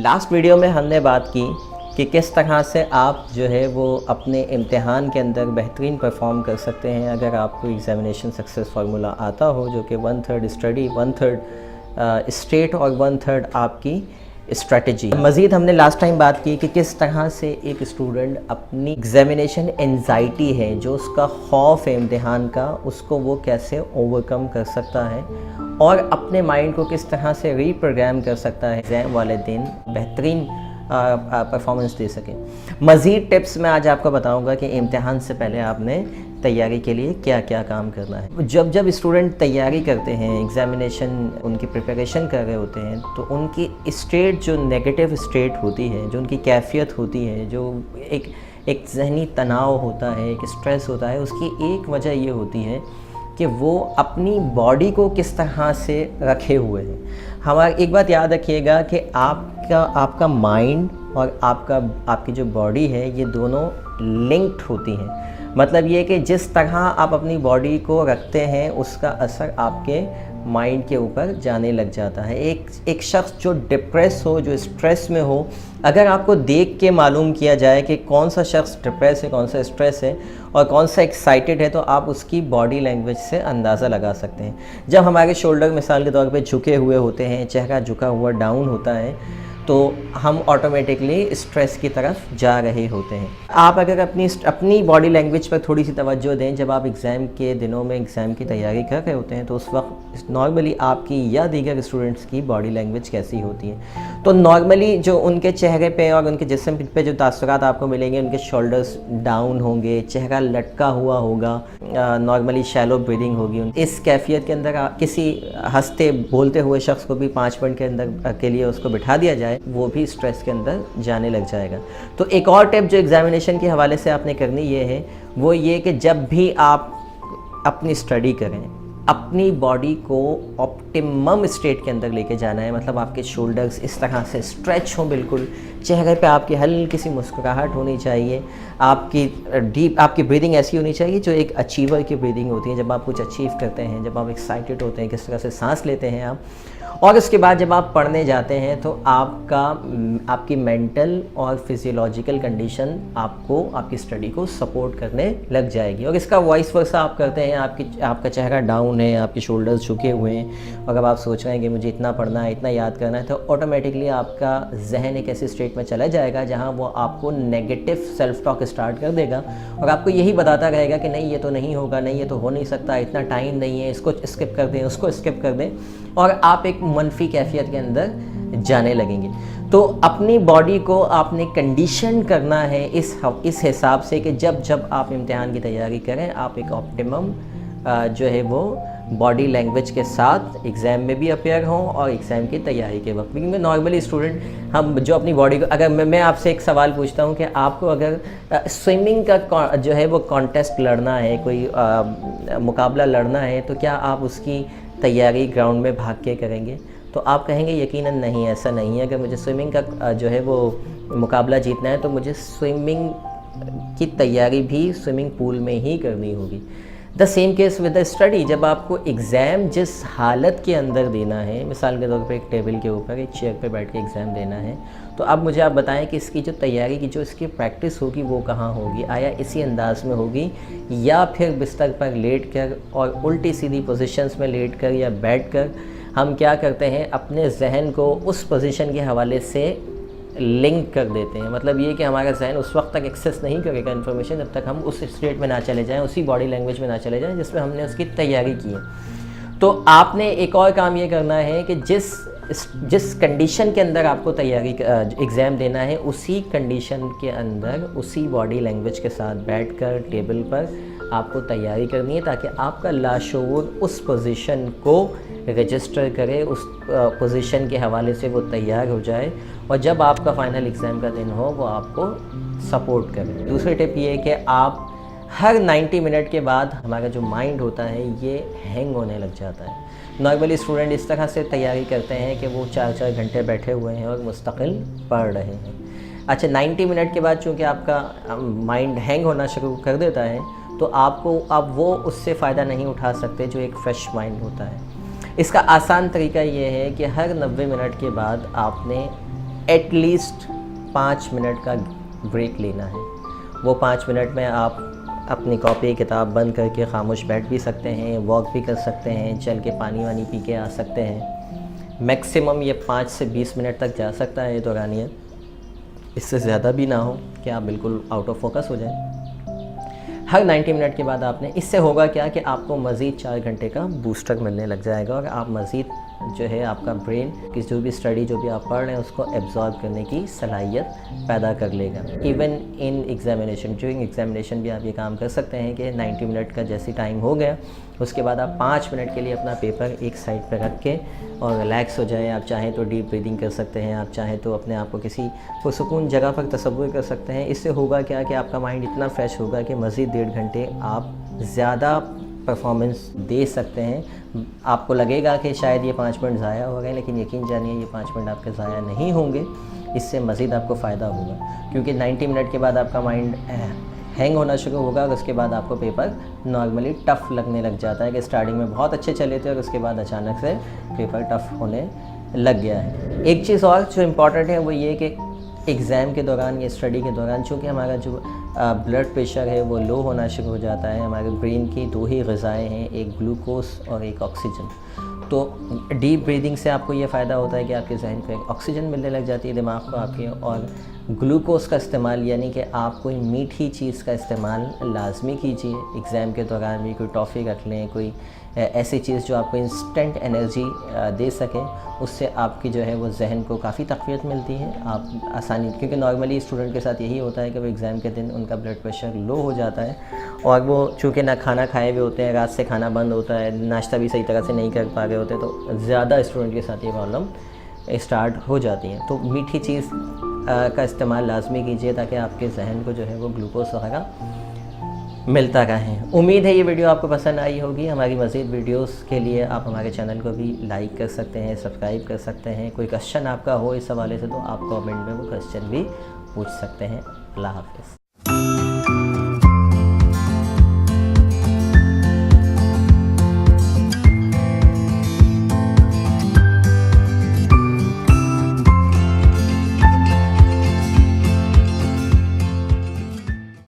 Last video में हमने बात की कि किस तरह से आप जो है वो अपने इम्तिहान के अंदर बेहतरीन परफॉर्म कर सकते हैं अगर आपको एग्ज़ामिनेशन सक्सेस फार्मूला आता हो, जो कि 1/3 स्टडी, 1/3 स्टेट और 1/3 आपकी स्ट्रेटजी। मज़ीद हमने लास्ट टाइम बात की कि किस तरह से एक स्टूडेंट अपनी एग्ज़ामिनेशन एंजाइटी है, जो उसका खौफ है इम्तिहान का, उसको वो कैसे ओवरकम कर सकता है और अपने माइंड को किस तरह से रीप्रोग्राम कर सकता है एग्ज़ाम वाले दिन बेहतरीन परफॉर्मेंस दे सके। मज़ीद टिप्स मैं आज आपको बताऊंगा कि इम्तिहान से पहले आपने तैयारी के लिए क्या क्या काम करना है। जब स्टूडेंट तैयारी करते हैं, एग्ज़ामिनेशन उनकी प्रिपरेशन कर रहे होते हैं, तो उनकी स्टेट जो नेगेटिव स्टेट होती है, जो उनकी कैफियत होती है, जो एक ज़हनी तनाव होता है, एक स्ट्रेस होता है, उसकी एक वजह ये होती है कि वो अपनी बॉडी को किस तरह से रखे हुए हैं। हमारा एक बात याद रखिएगा कि आपका माइंड और आपकी जो बॉडी है, ये दोनों लिंक्ड होती हैं। मतलब ये कि जिस तरह आप अपनी बॉडी को रखते हैं, उसका असर आपके माइंड के ऊपर जाने लग जाता है। एक शख्स जो डिप्रेस हो, जो स्ट्रेस में हो, अगर आपको देख के मालूम किया जाए कि कौन सा शख्स डिप्रेस है, कौन सा स्ट्रेस है और कौन सा एक्साइटेड है, तो आप उसकी बॉडी लैंग्वेज से अंदाज़ा लगा सकते हैं। जब हमारे शोल्डर मिसाल के तौर पे झुके हुए होते हैं, चेहरा झुका हुआ डाउन होता है, तो हम ऑटोमेटिकली स्ट्रेस की तरफ जा रहे होते हैं। आप अगर अपनी बॉडी लैंग्वेज पर थोड़ी सी तवज्जो दें, जब आप एग्ज़ाम के दिनों में एग्ज़ाम की तैयारी कर रहे होते हैं, तो उस वक्त नॉर्मली आपकी या दीगर स्टूडेंट्स की बॉडी लैंग्वेज कैसी होती है। तो नॉर्मली जो उनके चेहरे पे और उनके जिस्म पे जो तासुरात आपको मिलेंगे, उनके शोल्डर्स डाउन होंगे, चेहरा लटका हुआ होगा, नॉर्मली शैलो ब्रीदिंग होगी। इस कैफियत के अंदर किसी हंसते बोलते हुए शख्स को भी 5 मिनट के अंदर के लिए उसको बिठा दिया जाए, वो भी स्ट्रेस के अंदर जाने लग जाएगा। तो एक और टिप जो एग्ज़ामिनेशन के हवाले से आपने करनी ये है, वो ये कि जब भी आप अपनी स्टडी करें, अपनी बॉडी को ऑप्टिमम स्टेट के अंदर लेके जाना है। मतलब आपके शोल्डर्स इस तरह से स्ट्रेच हों, बिल्कुल चेहरे पे आपकी हल्की सी मुस्कुराहट होनी चाहिए, आपकी ब्रीदिंग ऐसी होनी चाहिए जो एक अचीवर की ब्रीदिंग होती है। जब आप कुछ अचीव करते हैं, जब आप एक्साइटेड होते हैं, किस तरह से सांस लेते हैं आप, और उसके बाद जब आप पढ़ने जाते हैं, तो आपकी मेंटल और फिजियोलॉजिकल कंडीशन आपकी स्टडी को सपोर्ट करने लग जाएगी। और इसका वॉइस वर्सा आप करते हैं, आपका चेहरा डाउन है, आपके शोल्डर्स झुके हुए हैं, और अब आप सोच रहे हैं कि मुझे इतना पढ़ना है, इतना याद करना है, तो ऑटोमेटिकली आपका जहन एक ऐसी स्टेट में चला जाएगा जहाँ वो आपको नेगेटिव सेल्फ टॉक स्टार्ट कर देगा और आपको यही बताता रहेगा कि नहीं, ये तो नहीं होगा, नहीं ये तो हो नहीं सकता, इतना टाइम नहीं है, इसको स्किप कर दें, उसको स्किप कर दें, और आप एक मनफी कैफियत के अंदर जाने लगेंगे। तो अपनी बॉडी को आपने कंडीशन करना है इस हिसाब से कि जब आप इम्तिहान की तैयारी करें, आप एक ऑप्टिमम जो है वो बॉडी लैंग्वेज के साथ एग्ज़ाम में भी अपेयर हों और एग्ज़ाम की तैयारी के वक्त भी। क्योंकि नॉर्मली स्टूडेंट हम जो अपनी बॉडी को, अगर मैं आपसे एक सवाल पूछता हूं कि आपको अगर स्विमिंग का जो है वो कॉन्टेस्ट लड़ना है, कोई मुकाबला लड़ना है, तो क्या आप उसकी तैयारी ग्राउंड में भाग के करेंगे? तो आप कहेंगे यकीनन नहीं, ऐसा नहीं है। अगर मुझे स्विमिंग का जो है वो मुकाबला जीतना है, तो मुझे स्विमिंग की तैयारी भी स्विमिंग पूल में ही करनी होगी। The same case with the study. जब आपको एग्ज़ाम जिस हालत के अंदर देना है, मिसाल के तौर पे एक टेबल के ऊपर एक चेयर पे बैठ के एग्ज़ाम देना है, तो अब मुझे आप बताएं कि इसकी जो तैयारी की, जो इसकी प्रैक्टिस होगी, वो कहाँ होगी? आया इसी अंदाज़ में होगी, या फिर बिस्तर पर लेट कर और उल्टी सीधी पोजीशंस में लेट कर या बैठ कर हम क्या करते हैं, अपने जहन को उस पोजीशन के हवाले से लिंक कर देते हैं। मतलब ये कि हमारा जहन उस वक्त तक एक्सेस नहीं करेगा इन्फॉर्मेशन जब तक हम उस स्टेट में ना चले जाएं, उसी बॉडी लैंग्वेज में ना चले जाएं जिसमें हमने उसकी तैयारी की है। तो आपने एक और काम ये करना है कि जिस कंडीशन के अंदर आपको तैयारी एग्ज़ाम देना है, उसी कंडीशन के अंदर उसी बॉडी लैंग्वेज के साथ बैठकर टेबल पर आपको तैयारी करनी है, ताकि आपका लाशऊर उस पोजीशन को रजिस्टर करे, उस पोजीशन के हवाले से वो तैयार हो जाए, और जब आपका फाइनल एग्ज़ाम का दिन हो वो आपको सपोर्ट करे। दूसरी टिप ये है कि आप हर 90 मिनट के बाद हमारा जो माइंड होता है ये हैंग होने लग जाता है। नॉर्मली स्टूडेंट इस तरह से तैयारी करते हैं कि वो 4-4 घंटे बैठे हुए हैं और मुस्तकिल पढ़ रहे हैं। अच्छा, 90 मिनट के बाद चूँकि आपका माइंड हैंग होना शुरू कर देता है, तो आपको अब वो उससे फ़ायदा नहीं उठा सकते जो एक फ़्रेश माइंड होता है। इसका आसान तरीका ये है कि हर 90 मिनट के बाद आपने एटलीस्ट 5 मिनट का ब्रेक लेना है। वो 5 मिनट में आप अपनी कॉपी किताब बंद करके खामोश बैठ भी सकते हैं, वॉक भी कर सकते हैं, चल के पानी वानी पी के आ सकते हैं। मैक्सिमम ये 5 से 20 मिनट तक जा सकता है ये दौरानियत, इससे ज़्यादा भी ना हो कि आप बिल्कुल आउट ऑफ फोकस हो जाए। हर 90 मिनट के बाद आपने, इससे होगा क्या कि आपको मज़ीद 4 घंटे का बूस्टर मिलने लग जाएगा और आप मज़ीद जो है आपका ब्रेन की जो भी स्टडी जो भी आप पढ़ रहे हैं उसको एब्जॉर्ब करने की सलाहियत पैदा कर लेगा। Even in examination, during examination भी आप ये काम कर सकते हैं कि 90 मिनट का जैसे टाइम हो गया उसके बाद आप 5 मिनट के लिए अपना पेपर एक साइड पर रख के और रिलैक्स हो जाएं। आप चाहें तो डीप ब्रीदिंग कर सकते हैं, आप चाहें तो अपने आप को किसी पुरसुकून जगह पर तसव्वुर कर सकते हैं। इससे होगा क्या कि आपका माइंड इतना फ्रेश होगा कि मज़ीद 1.5 घंटे आप ज़्यादा परफॉर्मेंस दे सकते हैं। आपको लगेगा कि शायद ये 5 मिनट ज़ाया हो गए, लेकिन यकीन जानिए ये 5 मिनट आपके ज़ाया नहीं होंगे, इससे मज़ीद आपको फ़ायदा होगा। क्योंकि 90 मिनट के बाद आपका माइंड हैंग होना शुरू होगा और उसके बाद आपको पेपर नॉर्मली टफ़ लगने लग जाता है कि स्टार्टिंग में बहुत अच्छे चले थे और उसके बाद अचानक से पेपर टफ़ होने लग गया है। एक चीज़ और जो इम्पॉर्टेंट है वो ये कि एग्ज़ाम के दौरान या स्टडी के दौरान चूँकि हमारा जो ब्लड प्रेशर है वो लो होना शुरू हो जाता है। हमारे ब्रेन की 2 ही ग़िज़ाएँ हैं, एक ग्लूकोज और एक ऑक्सीजन। तो डीप ब्रीदिंग से आपको ये फ़ायदा होता है कि आपके जहन को एक ऑक्सीजन मिलने लग जाती है, दिमाग को आपके, और ग्लूकोज का इस्तेमाल यानी कि आप कोई मीठी चीज़ का इस्तेमाल लाजमी कीजिए। एग्ज़ाम के दौरान भी कोई टॉफ़ी रख लें, कोई ऐसी चीज़ जो आपको इंस्टेंट एनर्जी दे सके, उससे आपकी जो है वो जहन को काफ़ी तक़वियत मिलती है। आप आसानी, क्योंकि नॉर्मली स्टूडेंट के साथ यही होता है कि वो एग्ज़ाम के दिन उनका ब्लड प्रेशर लो हो जाता है और वो चूँकि ना खाना खाए हुए होते हैं, रात से खाना बंद होता है, नाश्ता भी सही तरह से नहीं कर पा रहे होते, तो ज़्यादा स्टूडेंट के साथ ये प्रॉब्लम स्टार्ट हो जाती है। तो मीठी चीज़ का इस्तेमाल लाजमी कीजिए ताकि आपके जहन को जो है वो ग्लूकोज वगैरह मिलता रहे। उम्मीद है ये वीडियो आपको पसंद आई होगी। हमारी मज़ीद वीडियोस के लिए आप हमारे चैनल को भी लाइक कर सकते हैं, सब्सक्राइब कर सकते हैं। कोई क्वेश्चन आपका हो इस हवाले से तो आप कमेंट में वो क्वेश्चन भी पूछ सकते हैं। अल्लाह हाफ़िज़।